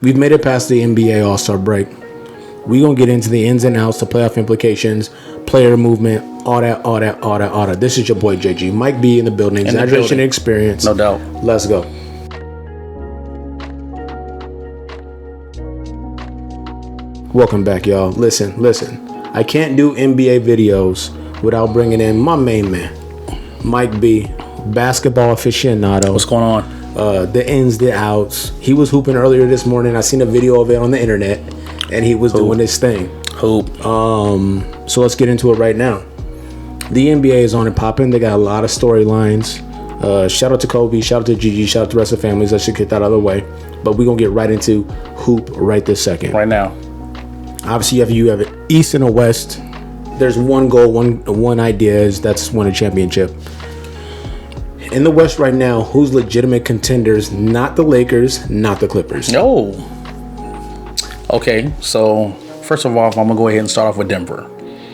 We've made it past the NBA All-Star break. We're going to get into the ins and outs, the playoff implications, player movement, all that. This is your boy, JG. Mike B in the building. Exaggeration and experience. No doubt. Let's go. Welcome back, y'all. Listen. I can't do NBA videos without bringing in my main man, Mike B, basketball aficionado. What's going on? The ins, the outs. He was hooping earlier this morning. I seen a video of it on the internet, and he was doing his thing. Hoop. So let's get into it right now. The NBA is on and popping. They got a lot of storylines. Shout out to Kobe. Shout out to Gigi. Shout out to the rest of the families. Let's just get that out of the way. But we're gonna get right into hoop right this second. Right now. Obviously, you have an East and a West. There's one goal, one idea is that's win a championship. In the West right now, who's legitimate contenders? Not the Lakers, not the Clippers. No. Okay, so first of all, I'm gonna go ahead and start off with Denver.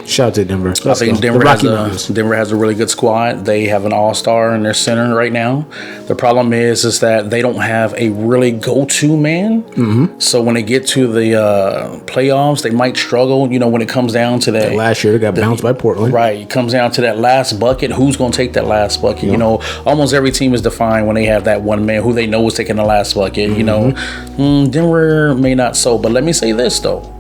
Shout out to Denver. I think Denver has a really good squad. They have an all-star in their center right now. The problem is that they don't have a really go-to man. Mm-hmm. So when they get to the playoffs, they might struggle. You know, when it comes down to that. Last year, they got bounced by Portland. Right. It comes down to that last bucket. Who's going to take that last bucket? Yeah. You know, almost every team is defined when they have that one man who they know is taking the last bucket. Mm-hmm. You know, Denver may not so. But let me say this, though.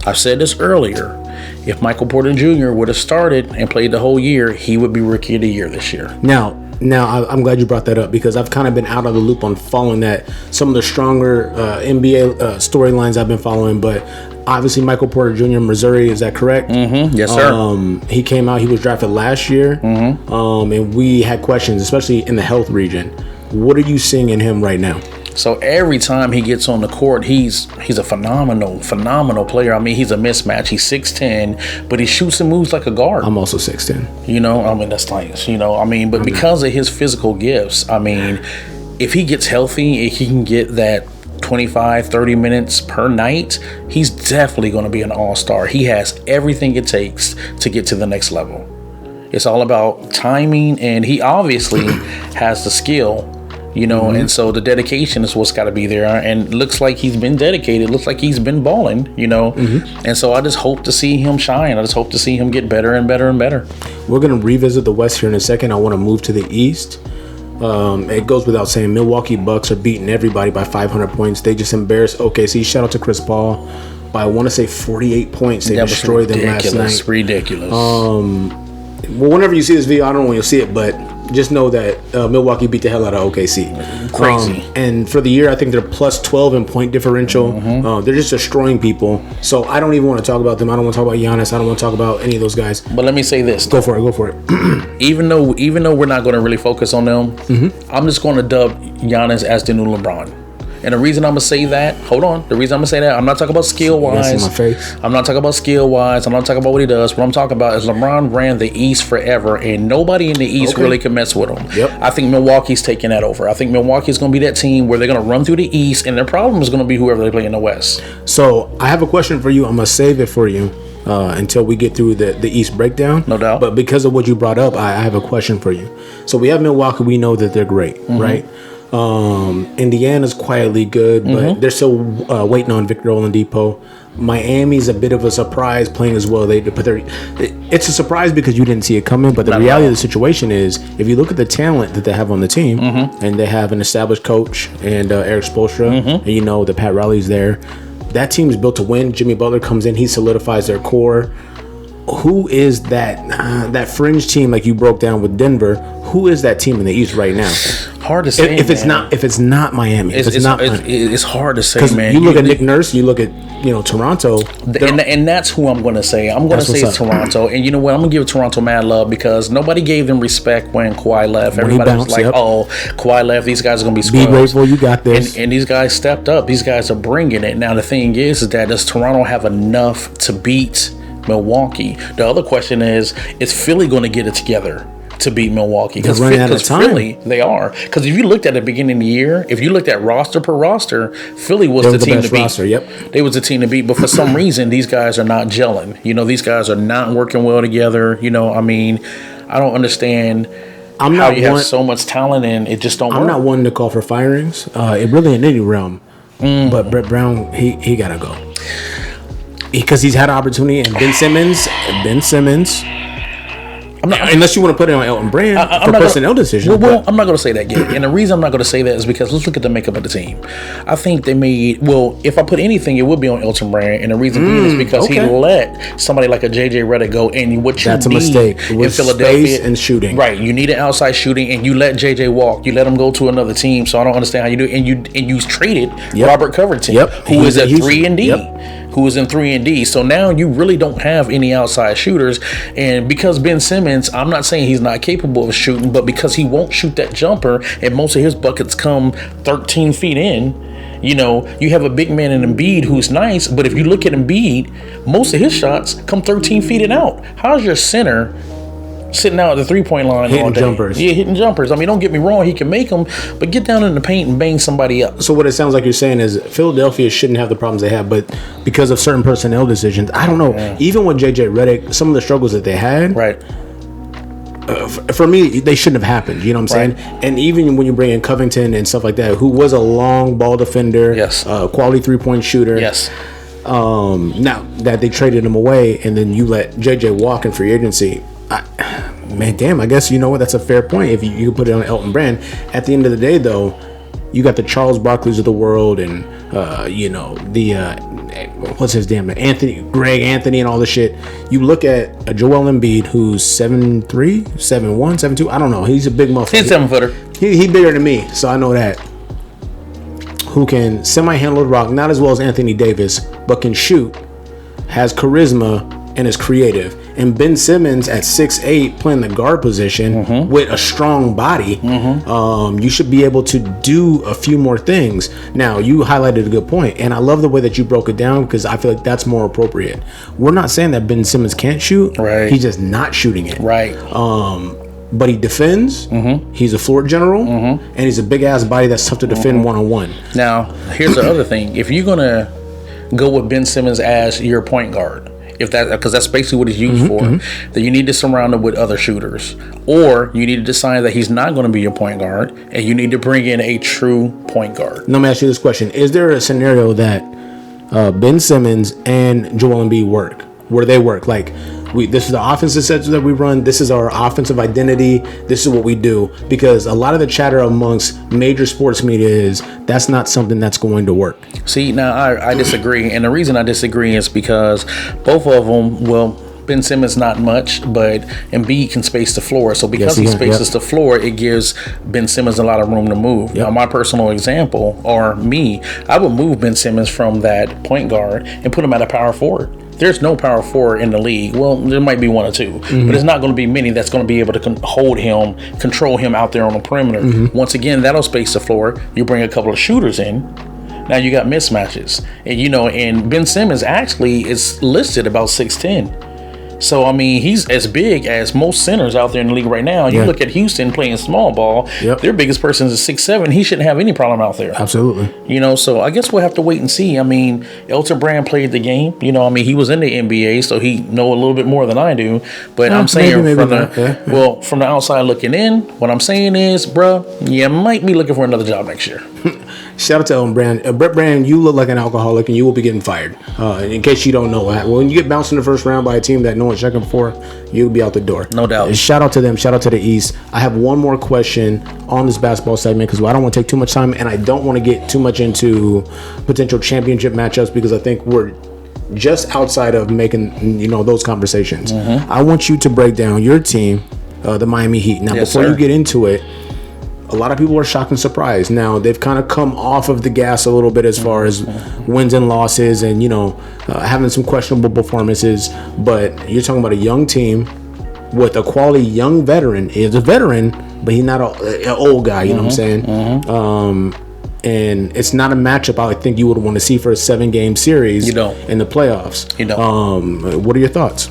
I've said this earlier. If Michael Porter Jr. would have started and played the whole year, he would be Rookie of the Year this year. Now, I'm glad you brought that up because I've kind of been out of the loop on following that. Some of the stronger NBA storylines I've been following, but obviously Michael Porter Jr. Missouri, is that correct? Mm-hmm. Yes, sir. He came out. He was drafted last year, and we had questions, especially in the health region. What are you seeing in him right now? So every time he gets on the court, he's a phenomenal player. I mean, he's a mismatch. He's 6'10", but he shoots and moves like a guard. I'm also 6'10". You know, I mean, that's nice. You know, I mean, but because of his physical gifts, I mean, if he gets healthy, if he can get that 25, 30 minutes per night, he's definitely going to be an all-star. He has everything it takes to get to the next level. It's all about timing, and he obviously has the skill. You know, and so the dedication is what's got to be there. And looks like he's been dedicated. Looks like he's been balling, you know. And so I just hope to see him shine. I just hope to see him get better and better and better. We're going to revisit the West here in a second. I want to move to the East. It goes without saying, Milwaukee Bucks are beating everybody by 500 points. They just embarrassed OKC. Shout out to Chris Paul. By, I want to say, 48 points. They destroyed them last night. Ridiculous. Well, whenever you see this video, I don't know when you'll see it, but just know that Milwaukee beat the hell out of OKC. Crazy. And for the year, I think they're plus 12 in point differential. They're just destroying people. So I don't even want to talk about them. I don't want to talk about Giannis. I don't want to talk about any of those guys. But let me say this. Go for it. Even though we're not going to really focus on them, I'm just going to dub Giannis as the new LeBron. And the reason I'm going to say that, I'm not talking about skill-wise. I'm not talking about skill-wise. I'm not talking about what he does. What I'm talking about is LeBron ran the East forever, and nobody in the East really can mess with him. Yep. I think Milwaukee's taking that over. I think Milwaukee's going to be that team where they're going to run through the East, and their problem is going to be whoever they play in the West. So I have a question for you. I'm going to save it for you until we get through the East breakdown. No doubt. But because of what you brought up, I have a question for you. So we have Milwaukee. We know that they're great, right? Indiana's quietly good, but they're still waiting on Victor Oladipo. Miami's a bit of a surprise playing as well. It's a surprise because you didn't see it coming, but the reality of the situation is if you look at the talent that they have on the team, and they have an established coach and Eric Spoelstra, and you know that Pat Riley's there, that team is built to win. Jimmy Butler comes in, he solidifies their core. Who is that fringe team like you broke down with Denver? Who is that team in the East right now? Hard to say. If it's not Miami, it's hard to say, man. You look at Nick Nurse, you look at Toronto, and that's who I'm going to say. I'm going to say it's Toronto, and you know what? I'm going to give Toronto mad love because nobody gave them respect when Kawhi left. Everybody was like, "Oh, Kawhi left. These guys are going to be spoiled." Be grateful you got this. And these guys stepped up. These guys are bringing it. Now the thing is that does Toronto have enough to beat Milwaukee? The other question is Philly going to get it together to beat Milwaukee? Because Philly, they are. Because if you looked at the beginning of the year, if you looked at roster per roster, Philly was the team to beat. Roster, yep. They was the team to beat. But for some reason, these guys are not gelling. You know, these guys are not working well together. You know, I mean, I don't understand how you have so much talent and it just don't work. I'm not one to call for firings. It really in any realm. But Brett Brown, he gotta go because he's had an opportunity. And Ben Simmons. Unless you want to put it on Elton Brand for personnel decisions. Well, I'm not going to say that yet. And the reason I'm not going to say that is because let's look at the makeup of the team. I think they made, if I put anything, it would be on Elton Brand. And the reason being is because he let somebody like a JJ Redick go. And what you That's need a mistake. in Philadelphia. Space and shooting. Right. You need an outside shooting and you let JJ walk. You let him go to another team. So I don't understand how you do it. And you traded Robert Covington, who is at 3-and-D. Who is in 3-and-D. So now you really don't have any outside shooters. And because Ben Simmons, I'm not saying he's not capable of shooting, but because he won't shoot that jumper and most of his buckets come 13 feet in, you have a big man in Embiid who's nice, but if you look at Embiid, most of his shots come 13 feet and out. How's your center sitting out at the 3-point line hitting all day? Jumpers? Yeah, hitting jumpers. I mean, don't get me wrong, he can make them, but get down in the paint and bang somebody up. So what it sounds like you're saying is Philadelphia shouldn't have the problems they have, but because of certain personnel decisions, I don't know. Yeah. Even with JJ Redick, some of the struggles that they had, right? For me, they shouldn't have happened. You know what I'm saying? And even when you bring in Covington and stuff like that, who was a long ball defender, quality 3-point shooter, now that they traded him away, and then you let JJ walk in free agency. I guess you know what? That's a fair point. If you put it on Elton Brand, at the end of the day, though, you got the Charles Barkleys of the world, and what's his damn name? Greg Anthony, and all this shit. You look at a Joel Embiid who's 7'3", 7'1", 7'2". I don't know. He's a big motherfucker. He's 7-footer. He bigger than me, so I know that. Who can semi-handle the rock, not as well as Anthony Davis, but can shoot, has charisma, and is creative. And Ben Simmons at 6'8", playing the guard position with a strong body, you should be able to do a few more things. Now, you highlighted a good point, and I love the way that you broke it down because I feel like that's more appropriate. We're not saying that Ben Simmons can't shoot. Right. He's just not shooting it. Right. But he defends. He's a floor general, and he's a big-ass body that's tough to defend one-on-one. Now, here's the other thing. If you're going to go with Ben Simmons as your point guard, because that's basically what he's used for, that you need to surround him with other shooters, or you need to decide that he's not going to be your point guard, and you need to bring in a true point guard. Let me ask you this question: is there a scenario that Ben Simmons and Joel Embiid work, where they work like? This is the offensive sets that we run. This is our offensive identity. This is what we do. Because a lot of the chatter amongst major sports media is that's not something that's going to work. See, now I disagree. And the reason I disagree is because both of them, Ben Simmons not much, but Embiid can space the floor. So because he spaces the floor, it gives Ben Simmons a lot of room to move. Now, my personal example, or me, I would move Ben Simmons from that point guard and put him at a power forward. There's no power forward in the league. Well, there might be one or two, but it's not going to be many that's going to be able to hold him, control him out there on the perimeter. Once again, that'll space the floor. You bring a couple of shooters in. Now you got mismatches. And, and Ben Simmons actually is listed about 6'10". So, I mean, he's as big as most centers out there in the league right now. You look at Houston playing small ball. Their biggest person is 6'7". He shouldn't have any problem out there. Absolutely. So I guess we'll have to wait and see. I mean, Elton Brand played the game. He was in the NBA, so he know a little bit more than I do. But I'm saying from the outside looking in, what I'm saying is, bro, might be looking for another job next year. Shout out to Elton Brand. Brett Brand, you look like an alcoholic and you will be getting fired. In case you don't know, when you get bounced in the first round by a team that no one's checking for, you'll be out the door. No doubt. Shout out to them. Shout out to the East. I have one more question on this basketball segment because I don't want to take too much time and I don't want to get too much into potential championship matchups because I think we're just outside of making those conversations. I want you to break down your team, the Miami Heat. Now, before you get into it, a lot of people are shocked and surprised. Now, they've kind of come off of the gas a little bit as far as wins and losses and, having some questionable performances. But you're talking about a young team with a quality young veteran. He's a veteran, but he's not an old guy, you know what I'm saying? And it's not a matchup I think you would want to see for a 7-game series in the playoffs. What are your thoughts?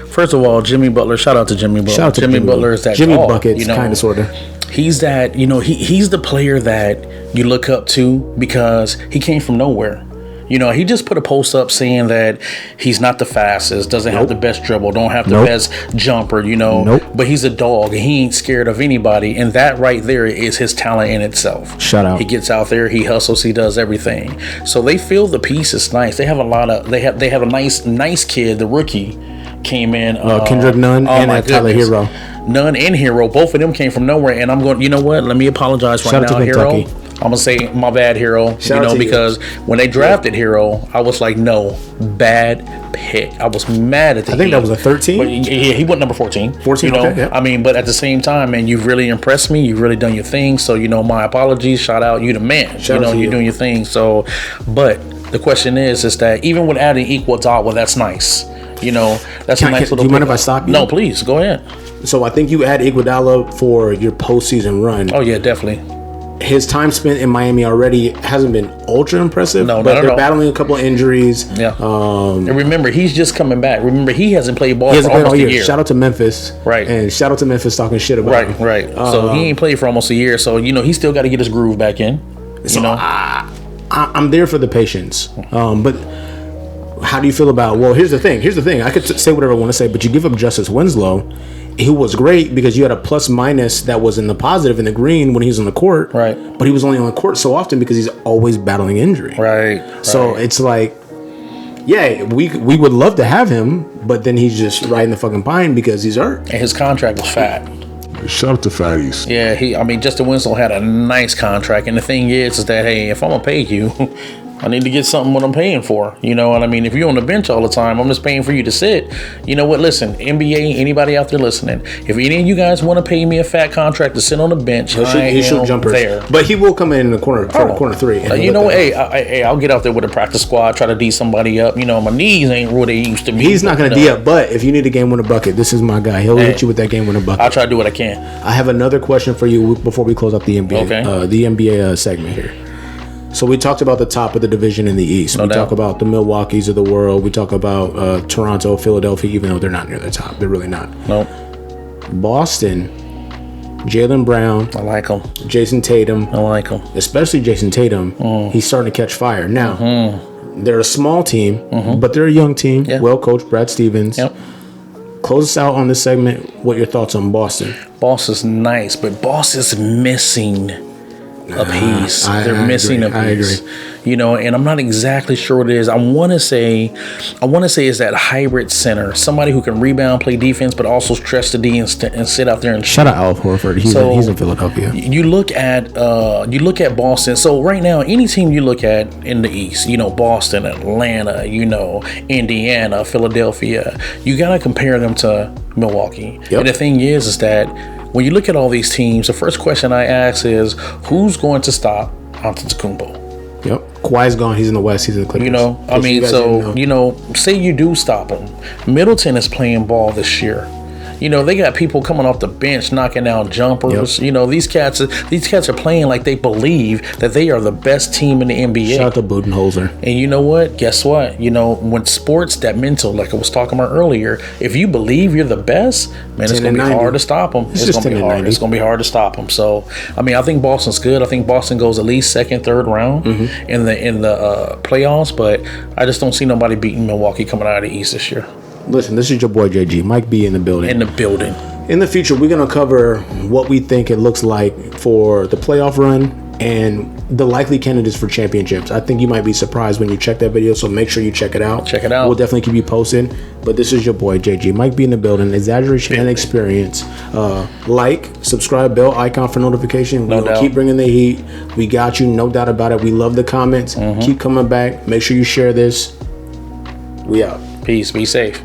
First of all, Jimmy Butler. Shout out to Jimmy Butler. Shout out to Jimmy Butler is that Jimmy tall, Buckets, kind of, sort of. He's that, he's the player that you look up to because he came from nowhere. You know, he just put a post up saying that he's not the fastest, doesn't have the best dribble, don't have the best jumper, you know, but he's a dog and he ain't scared of anybody. And that right there is his talent in itself. Shout out. He gets out there, he hustles, he does everything. So they feel the piece is nice. They have a lot of, they have a nice kid, the rookie came in. Kendrick Nunn and Tyler Hero. Nunn and Hero, both of them came from nowhere. And I'm going, you know what? Let me apologize right now, Hero. I'm gonna say my bad, Hero. Because when they drafted Hero, I was like, no, bad pick. I was mad at the I think that was a 13. But yeah, he went number 14. 14, you know? okay, yeah. I mean, but at the same time, man, you've really impressed me. You've really done your thing. So, you know, my apologies. Shout out, you the man. You're doing your thing. So, but the question is that even with adding HoobeZa, that's nice. You know, that's a nice little. Do you mind if I stop you? No, please go ahead. So I think you add HoobeZa for your postseason run. Oh yeah, definitely. His time spent in Miami already hasn't been ultra impressive. No, but they're battling a couple of injuries. Yeah. And remember, he's just coming back. Remember, he hasn't played ball for almost a year. Shout out to Memphis. Right. And shout out to Memphis talking shit about him. Right. So he ain't played for almost a year. So, you know, he still got to get his groove back in. So I'm there for the patience. But how do you feel about, well, here's the thing. I could say whatever I want to say, but you give up Justice Winslow, who was great because you had a plus minus that was in the positive in the green when he was on the court. Right. But he was only on the court so often because he's always battling injury. Right. So it's like, yeah, we would love to have him, but then he's just riding the fucking pine because he's hurt. And his contract was fat. Shout out to Fatties. Yeah, Justin Winslow had a nice contract. And the thing is that, hey, if I'm going to pay you, I need to get something what I'm paying for. You know what I mean? If you're on the bench all the time, I'm just paying for you to sit. You know what? Listen, NBA, anybody out there listening, if any of you guys want to pay me a fat contract to sit on the bench, he shoot jumpers there. But he will come in the corner, corner three. You know what? Hey, I'll get out there with a practice squad, try to D somebody up. You know, my knees ain't what they used to be. He's not going to D up, but if you need a game winner bucket, this is my guy. He'll hit you with that game winner bucket. I'll try to do what I can. I have another question for you before we close up the NBA, the NBA segment here. So we talked about the top of the division in the East. We talk about the Milwaukees of the world. We talk about Toronto, Philadelphia, even though they're not near the top. They're really not. Nope. Boston, Jaylen Brown. I like him. Jason Tatum. I like him. Especially Jason Tatum. He's starting to catch fire. Now, they're a small team, but they're a young team. Yeah. Well coached, Brad Stevens. Yep. Close us out on this segment. What are your thoughts on Boston? Boston's nice, but Boston's missing a piece. They're missing a piece. I agree. You know, and I'm not exactly sure what it is. I want to say it's that hybrid center, somebody who can rebound, play defense, but also stretch the D and sit out there and shout out Al Horford. He's in Philadelphia. You look at Boston. So right now, any team you look at in the East, you know, Boston, Atlanta, you know, Indiana, Philadelphia, you gotta compare them to Milwaukee. Yep. And the thing is that when you look at all these teams, the first question I ask is, who's going to stop Antetokounmpo? Yep. Kawhi's gone. He's in the West. He's in the Clippers. You know, I mean, so, you know, say you do stop him. Middleton is playing ball this year. You know, they got people coming off the bench knocking down jumpers. Yep. You know, these cats are playing like they believe that they are the best team in the NBA. Shout out to Budenholzer. And you know what? Guess what? You know, when sports, that mental, like I was talking about earlier, if you believe you're the best, man, it's going to be hard to stop them. It's going to be hard. It's going to be hard to stop them. So, I mean, I think Boston's good. I think Boston goes at least second, third round in the playoffs, but I just don't see nobody beating Milwaukee coming out of the East this year. Listen, this is your boy JG. Mike B in the building. In the building. In the future, we're going to cover what we think it looks like for the playoff run and the likely candidates for championships. I think you might be surprised when you check that video, so make sure you check it out. Check it out. We'll definitely keep you posted. But this is your boy JG. Mike B in the building. Exaggeration and experience. Like, subscribe, bell icon for notification. We'll keep bringing the heat. We got you, no doubt about it. We love the comments. Keep coming back. Make sure you share this. We out. Peace. Be safe.